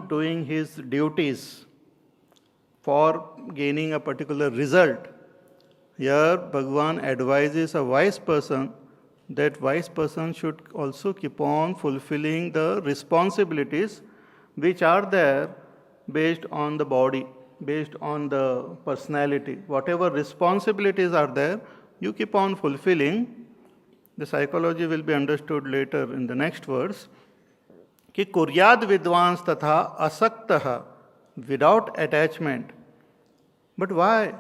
on doing his duties for gaining a particular result. Here, Bhagavan advises a wise person that wise person should also keep on fulfilling the responsibilities which are there based on the body, based on the personality. Whatever responsibilities are there, you keep on fulfilling. The psychology will be understood later in the next verse. कि कुर्याद विद्वांस तथा असक्तः, without attachment. But why?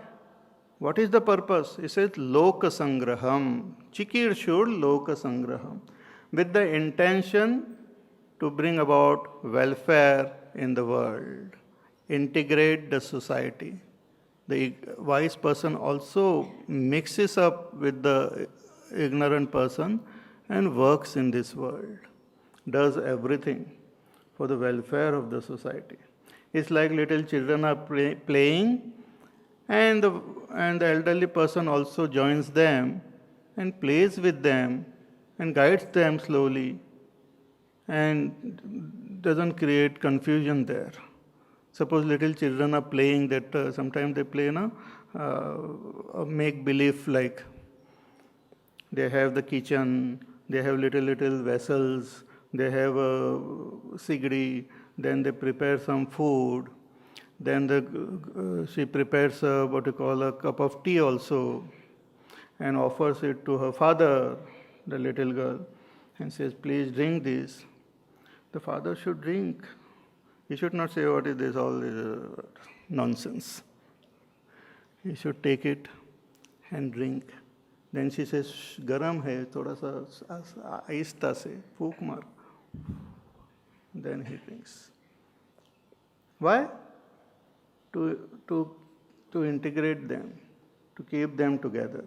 What is the purpose? He says loka sangraham, chikirshur loka sangraham, with the intention to bring about welfare in the world, integrate the society. The wise person also mixes up with the ignorant person and works in this world, does everything for the welfare of the society. It's like little children are playing, and the elderly person also joins them and plays with them and guides them slowly and doesn't create confusion there. Suppose little children are playing that sometimes they play a make-believe, like they have the kitchen, they have little vessels, they have a sigdi, then they prepare some food, then she prepares a cup of tea also and offers it to her father, the little girl, and says, please drink this. The father should drink. He should not say, what is this, all this nonsense. He should take it and drink. Then she says, garam hai, thoda sa aista se, phuk mar. Then he drinks. Why? To integrate them, to keep them together.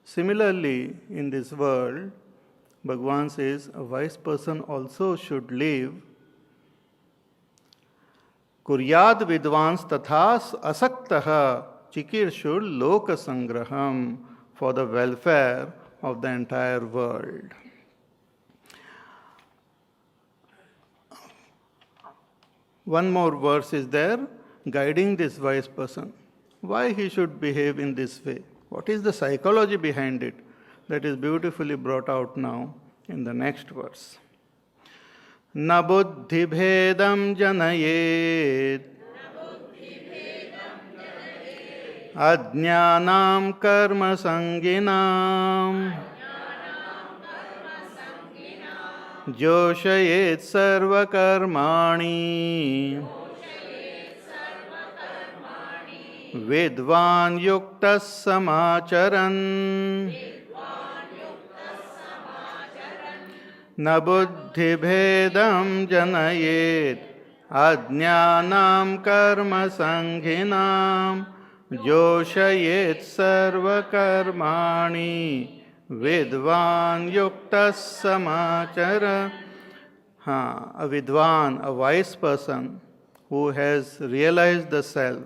Similarly, in this world, Bhagavan says a wise person also should live kuryad vidvans tathas asaktaha chikirshur loka sangraham, for the welfare of the entire world. One more verse is there guiding this wise person. Why he should behave in this way? What is the psychology behind it? That is beautifully brought out now in the next verse. Na buddhi bhedam janayet ajnanam karma sanginam joshayet sarva karmani vidvan yuktas samacharan na buddhi bhedam janayet ajnanam karma sanghinam joshayet sarva karmani vidvan yuktas samachara. A vidvan, a wise person who has realized the self,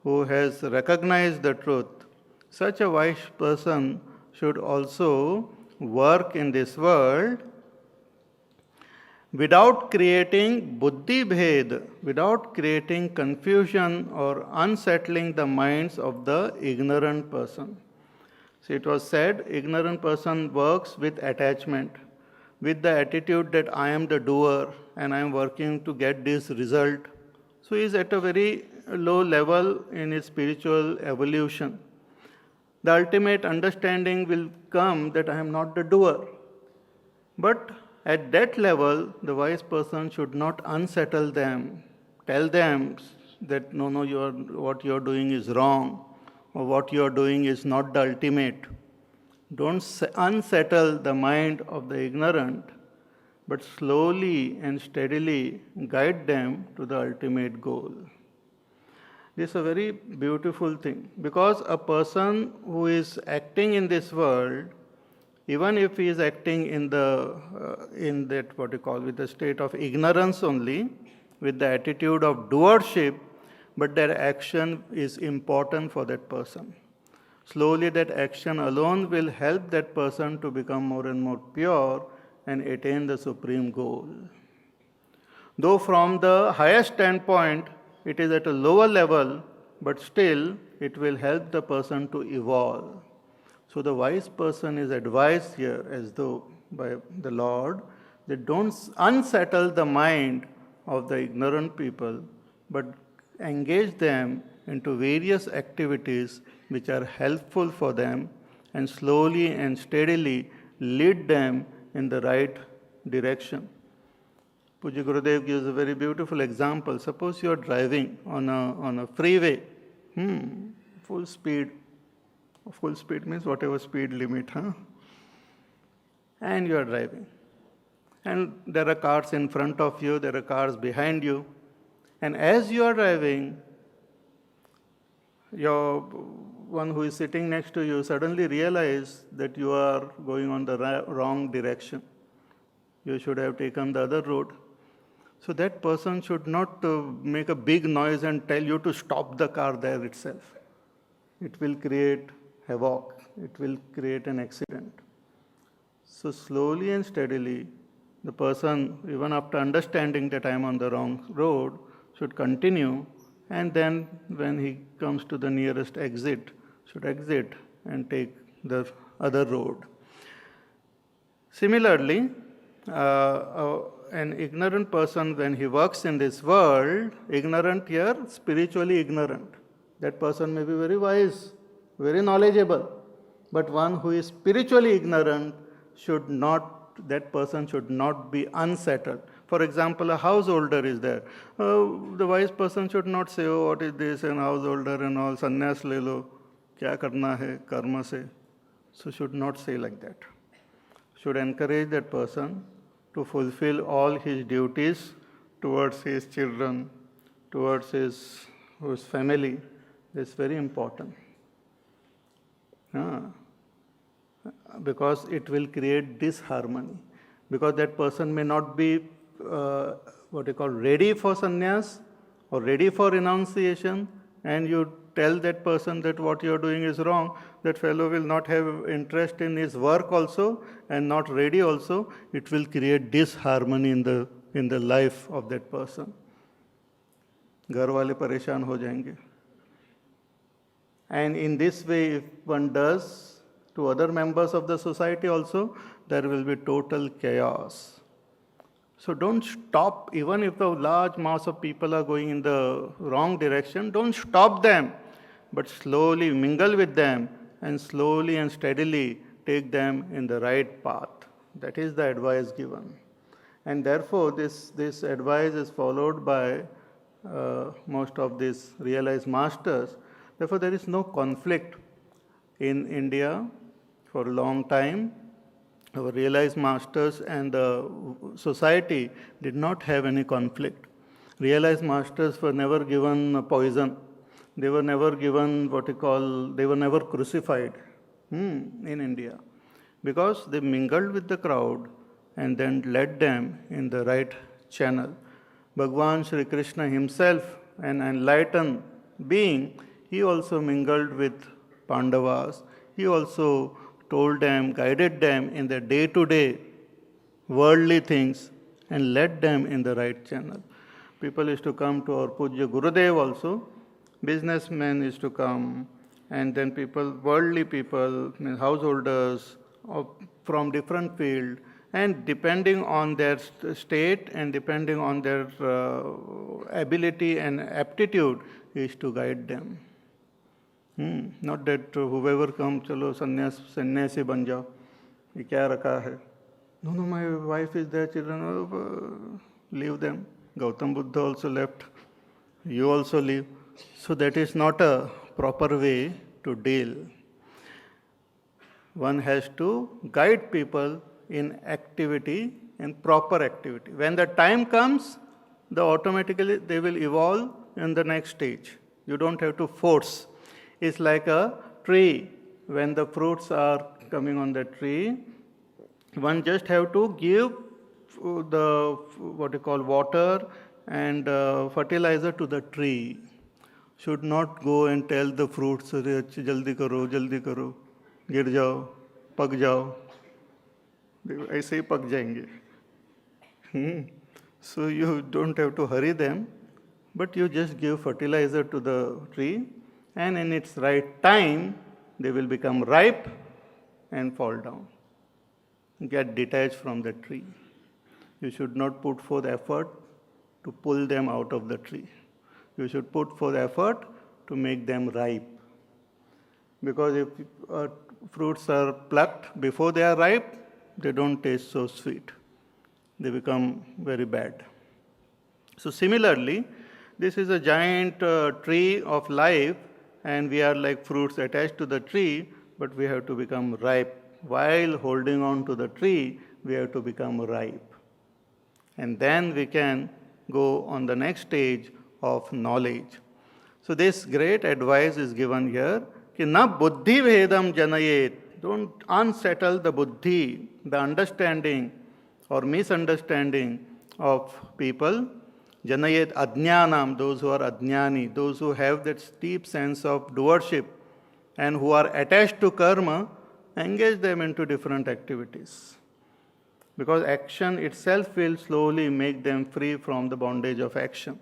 who has recognized the truth, such a wise person should also work in this world without creating buddhi bhed, without creating confusion or unsettling the minds of the ignorant person. So it was said, ignorant person works with attachment, with the attitude that I am the doer and I am working to get this result. So he is at a very low level in his spiritual evolution. The ultimate understanding will come that I am not the doer. But at that level, the wise person should not unsettle them, tell them that no, what you are doing is wrong, or what you are doing is not the ultimate. Don't unsettle the mind of the ignorant, but slowly and steadily guide them to the ultimate goal. This is a very beautiful thing, because a person who is acting in this world, even if he is acting in that with the state of ignorance only, with the attitude of doership, but their action is important for that person. Slowly that action alone will help that person to become more and more pure and attain the supreme goal. Though from the highest standpoint, it is at a lower level, but still it will help the person to evolve. So the wise person is advised here as though by the Lord that don't unsettle the mind of the ignorant people, but engage them into various activities which are helpful for them and slowly and steadily lead them in the right direction. Puja Gurudev gives a very beautiful example. Suppose you are driving on a freeway, full speed. Full speed means whatever speed limit, and you are driving. And there are cars in front of you, there are cars behind you. And as you are driving, your one who is sitting next to you suddenly realize that you are going on the wrong direction. You should have taken the other road. So that person should not make a big noise and tell you to stop the car there itself. It will create havoc. It will create an accident. So slowly and steadily, the person, even after understanding that I am on the wrong road, should continue, and then when he comes to the nearest exit, should exit and take the other road. Similarly, an ignorant person, when he works in this world, ignorant here, spiritually ignorant. That person may be very wise, very knowledgeable, but one who is spiritually ignorant that person should not be unsettled. For example, a householder is there. The wise person should not say, oh, what is this, and householder and all, sanyas le lo, kya karna hai, karma se. So should not say like that. Should encourage that person to fulfill all his duties towards his children, towards his family. That's very important. Because it will create disharmony. Because that person may not be ready for sannyas or ready for renunciation, and you tell that person that what you are doing is wrong, that fellow will not have interest in his work also and not ready also. It will create disharmony in the life of that person. Ghar wale pareshan ho jayenge. And in this way, if one does to other members of the society also, there will be total chaos. So don't stop, even if the large mass of people are going in the wrong direction, don't stop them, but slowly mingle with them and slowly and steadily take them in the right path. That is the advice given. And therefore, this advice is followed by most of these realized masters. Therefore, there is no conflict in India for a long time. Our realized masters and the society did not have any conflict. Realized masters were never given poison. They were never given they were never crucified in India. Because they mingled with the crowd and then led them in the right channel. Bhagavan Sri Krishna himself, an enlightened being, he also mingled with Pandavas. He also told them, guided them in their day-to-day worldly things and led them in the right channel. People used to come to our Puja Gurudev also. Businessmen used to come, and then worldly people, householders from different fields, and depending on their state and depending on their ability and aptitude, he used to guide them. Not that whoever comes, chalo sanyasi ban jao, ye kya rakha hai? No, my wife is there, children, leave them. Gautam Buddha also left. You also leave. So that is not a proper way to deal. One has to guide people in activity, in proper activity. When the time comes, automatically they will evolve in the next stage. You don't have to force. It's like a tree. When the fruits are coming on the tree, one just have to give the water and fertilizer to the tree. Should not go and tell the fruits, jaldi karo, gir jao, pag jao. ऐसे ही पक जाएंगे. So you don't have to hurry them, but you just give fertilizer to the tree, and in its right time, they will become ripe and fall down, get detached from the tree. You should not put forth effort to pull them out of the tree. You should put forth effort to make them ripe. Because if fruits are plucked before they are ripe, they don't taste so sweet. They become very bad. So similarly, this is a giant tree of life, and we are like fruits attached to the tree, but we have to become ripe. While holding on to the tree, we have to become ripe. And then we can go on the next stage of knowledge. So this great advice is given here, कि न बुद्धि भेदम जनयेत. Don't unsettle the buddhi, the understanding or misunderstanding of people. Janayet ajnanam, those who are ajnani, those who have that deep sense of doership and who are attached to karma, engage them into different activities. Because action itself will slowly make them free from the bondage of action.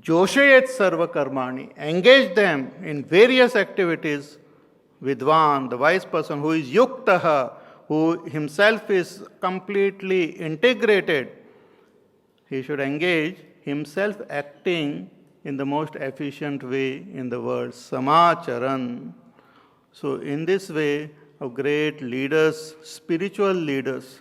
Joshayet sarva karmani, engage them in various activities. Vidwan, the wise person who is yuktaha, who himself is completely integrated, he should engage himself acting in the most efficient way in the world. Samacharan. So in this way, of great leaders, spiritual leaders.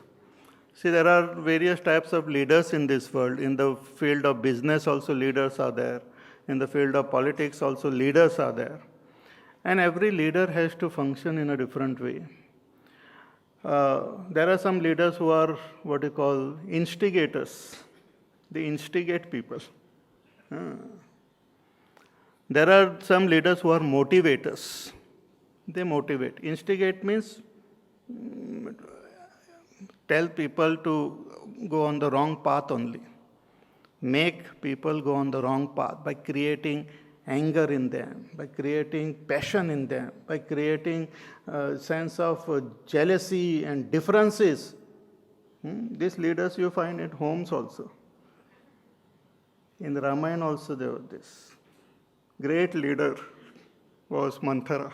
See, there are various types of leaders in this world. In the field of business also leaders are there. In the field of politics also leaders are there. And every leader has to function in a different way. There are some leaders who are what you call instigators. They instigate people. There are some leaders who are motivators. They motivate. Instigate means tell people to go on the wrong path only. Make people go on the wrong path by creating anger in them, by creating passion in them, by creating a sense of jealousy and differences. These leaders you find at homes also. In the Ramayana also there was this. Great leader was Manthara.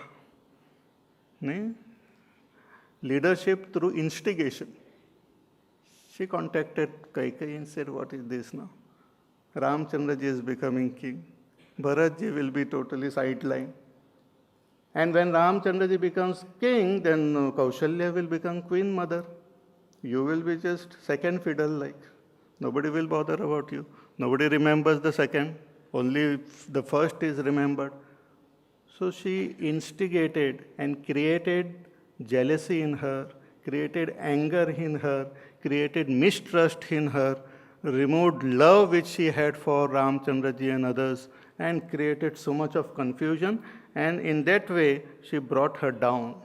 Leadership through instigation. She contacted Kaikeyi and said, what is this now? Ramchandraji is becoming king. Bharatji will be totally sidelined. And when Ramchandraji becomes king, then Kaushalya will become queen mother. You will be just second fiddle like. Nobody will bother about you. Nobody remembers the second. Only the first is remembered. So she instigated and created jealousy in her, created anger in her, created mistrust in her, removed love which she had for Ramchandraji and others, and created so much of confusion. And in that way, she brought her down.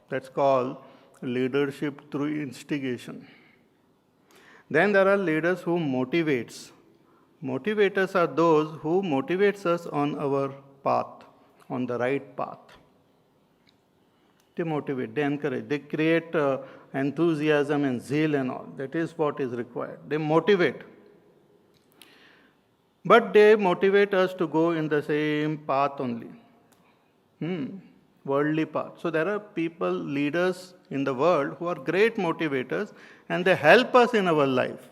That's called leadership through instigation. Then there are leaders who motivates. Motivators are those who motivates us on our path, on the right path. They motivate, they encourage, they create enthusiasm and zeal and all. That is what is required. They motivate. But they motivate us to go in the same path only. Worldly path. So there are people, leaders in the world who are great motivators and they help us in our life.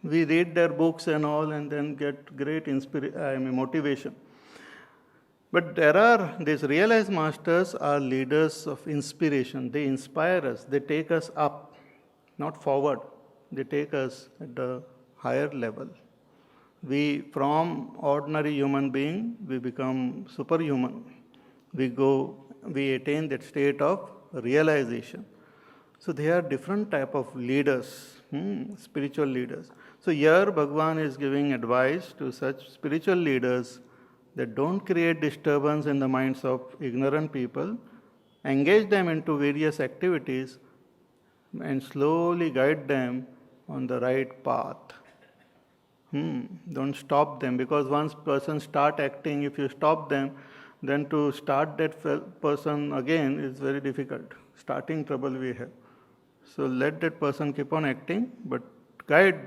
We read their books and all and then get great motivation. But there are, these realized masters are leaders of inspiration. They inspire us. They take us up, not forward. They take us at the higher level. We, from ordinary human being, we become superhuman. We attain that state of realization. So there are different type of leaders, spiritual leaders. So here Bhagavan is giving advice to such spiritual leaders that don't create disturbance in the minds of ignorant people, engage them into various activities and slowly guide them on the right path. Don't stop them, because once person start acting, if you stop them, then to start that person again is very difficult. Starting trouble we have. So let that person keep on acting, but guide